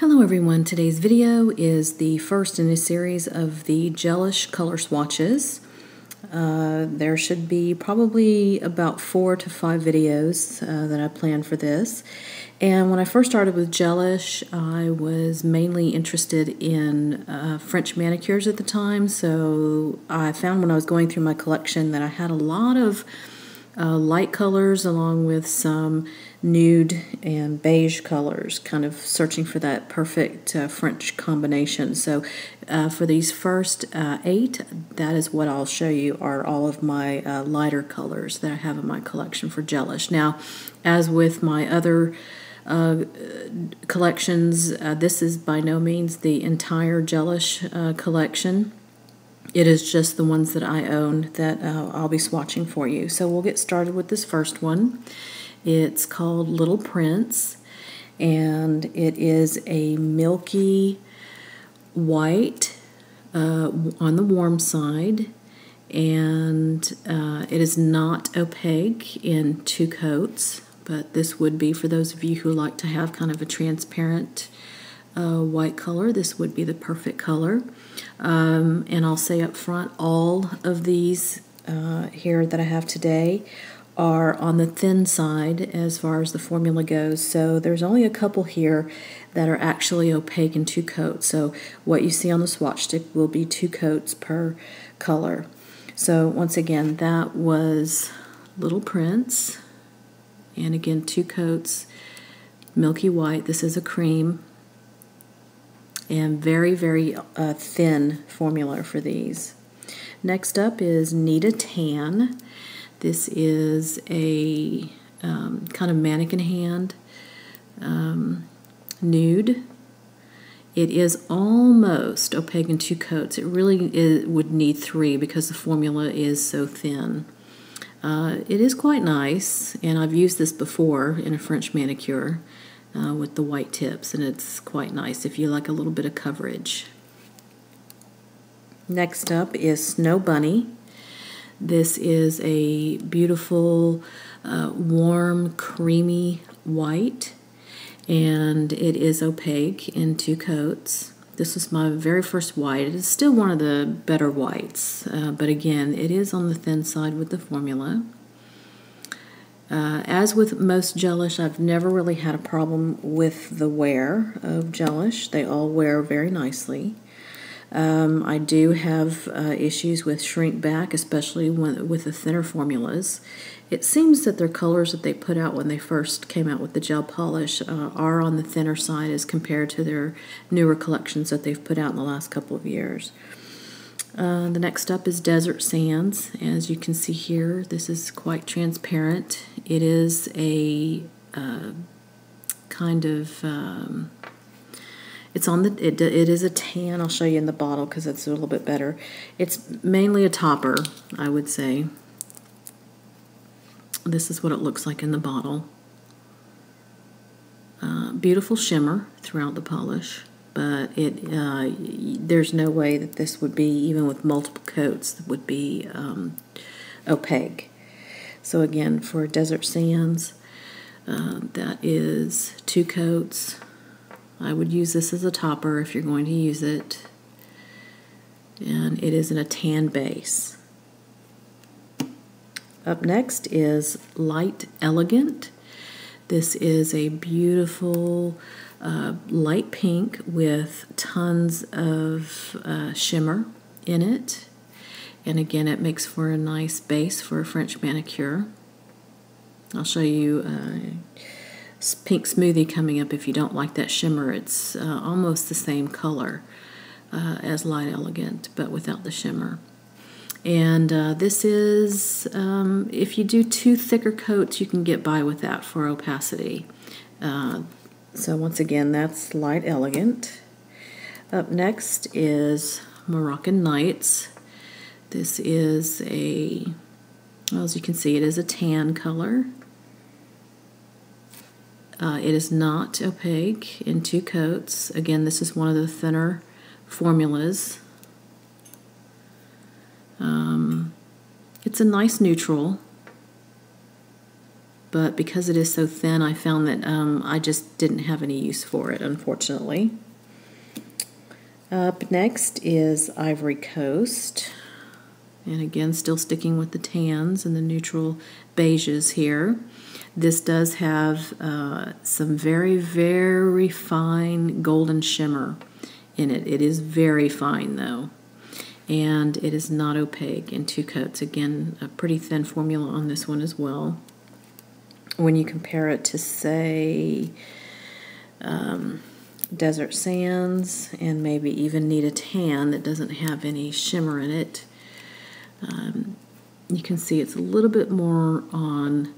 Hello everyone, today's video is the first in a series of the Gelish color swatches. There should be probably about 4 to 5 videos that I planned for this. And when I first started with Gelish, I was mainly interested in French manicures at the time, so I found when I was going through my collection that I had a lot of light colors along with some nude and beige colors, kind of searching for that perfect French combination. So for these first 8, that is what I'll show you are all of my lighter colors that I have in my collection for Gelish. Now, as with my other collections, this is by no means the entire Gelish collection. It is just the ones that I own that I'll be swatching for you. So we'll get started with this first one. It's called Little Prince, and it is a milky white on the warm side, and it is not opaque in 2 coats, but this would be for those of you who like to have kind of a transparent white color. This would be the perfect color. And I'll say up front, all of these here that I have today are on the thin side as far as the formula goes. So there's only a couple here that are actually opaque in 2 coats. So what you see on the swatch stick will be 2 coats per color. So once again, that was Little Prince. And again, 2 coats, milky white. This is a cream. And very, very thin formula for these. Next up is Need a Tan. This is a kind of mannequin hand nude. It is almost opaque in 2 coats. It really would need 3 because the formula is so thin. It is quite nice, and I've used this before in a French manicure. With the white tips, and it's quite nice if you like a little bit of coverage. Next up is Snow Bunny. This is a beautiful, warm, creamy white, and it is opaque in 2 coats. This was my very first white. It is still one of the better whites, but again, it is on the thin side with the formula. As with most Gelish, I've never really had a problem with the wear of Gelish. They all wear very nicely. I do have issues with shrink back, especially with the thinner formulas. It seems that their colors that they put out when they first came out with the gel polish are on the thinner side as compared to their newer collections that they've put out in the last couple of years. The next up is Desert Sands. As you can see here, this is quite transparent. It is a kind of it is a tan. I'll show you in the bottle because it's a little bit better. It's mainly a topper, I would say. This is what it looks like in the bottle. Beautiful shimmer throughout the polish. But there's no way that this would be, even with multiple coats, would be opaque. So again, for Desert Sands, that is 2 coats. I would use this as a topper if you're going to use it. And it is in a tan base. Up next is Light Elegant. This is a beautiful light pink with tons of shimmer in it. And again, it makes for a nice base for a French manicure. I'll show you Pink Smoothie coming up if you don't like that shimmer. It's almost the same color as Light Elegant, but without the shimmer. And this is, if you do 2 thicker coats, you can get by with that for opacity. So once again, that's Light Elegant. Up next is Moroccan Nights. This is well, as you can see, it is a tan color. It is not opaque in 2 coats. Again, this is one of the thinner formulas. It's a nice neutral. but because it is so thin, I found that I just didn't have any use for it, unfortunately. Up next is Ivory Coast, and again, still sticking with the tans and the neutral beiges here. This does have some very, very fine golden shimmer in it. It is very fine, though, and it is not opaque in 2 coats. Again, a pretty thin formula on this one as well. When you compare it to, say, Desert Sands and maybe even Need a Tan that doesn't have any shimmer in it, you can see it's a little bit more on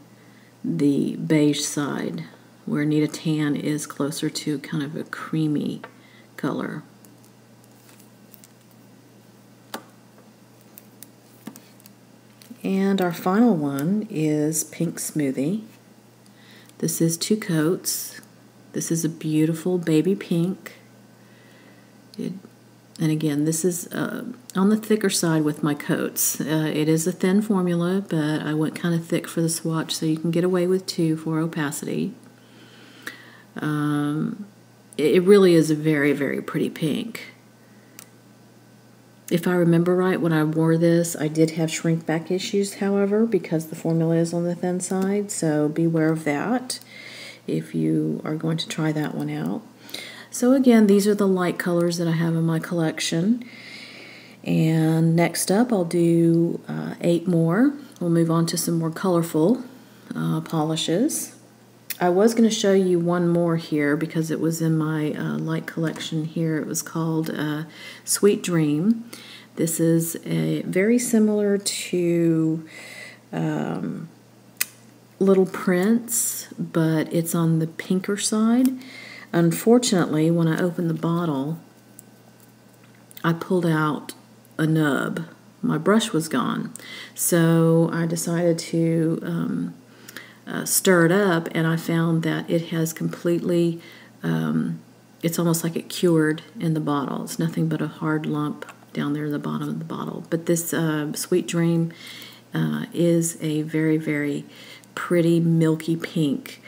the beige side, where Need a Tan is closer to kind of a creamy color. And our final one is Pink Smoothie. This is 2 coats. This is a beautiful baby pink. And again, this is on the thicker side with my coats. It is a thin formula, but I went kind of thick for the swatch, so you can get away with 2 for opacity. It really is a very, very pretty pink. If I remember right, when I wore this, I did have shrink back issues, however, because the formula is on the thin side, so beware of that if you are going to try that one out. So again, these are the light colors that I have in my collection. And next up, I'll do 8 more. We'll move on to some more colorful polishes. I was going to show you one more here because it was in my light collection here. It was called Sweet Dream. This is very similar to Little Prince, but it's on the pinker side. Unfortunately, when I opened the bottle, I pulled out a nub. My brush was gone. So I decided to stir it up, and I found that it has completely, it's almost like it cured in the bottle. It's nothing but a hard lump down there at the bottom of the bottle. But this Sweet Dream is a very, very pretty milky pink.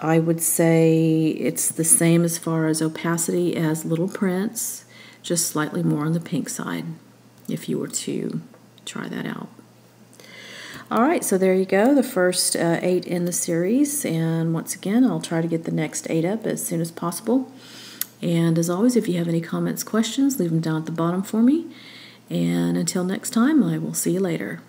I would say it's the same as far as opacity as Little Prince, just slightly more on the pink side, if you were to try that out. All right, so there you go, the first 8 in the series, and once again, I'll try to get the next 8 up as soon as possible. And as always, if you have any comments, questions, leave them down at the bottom for me. And until next time, I will see you later.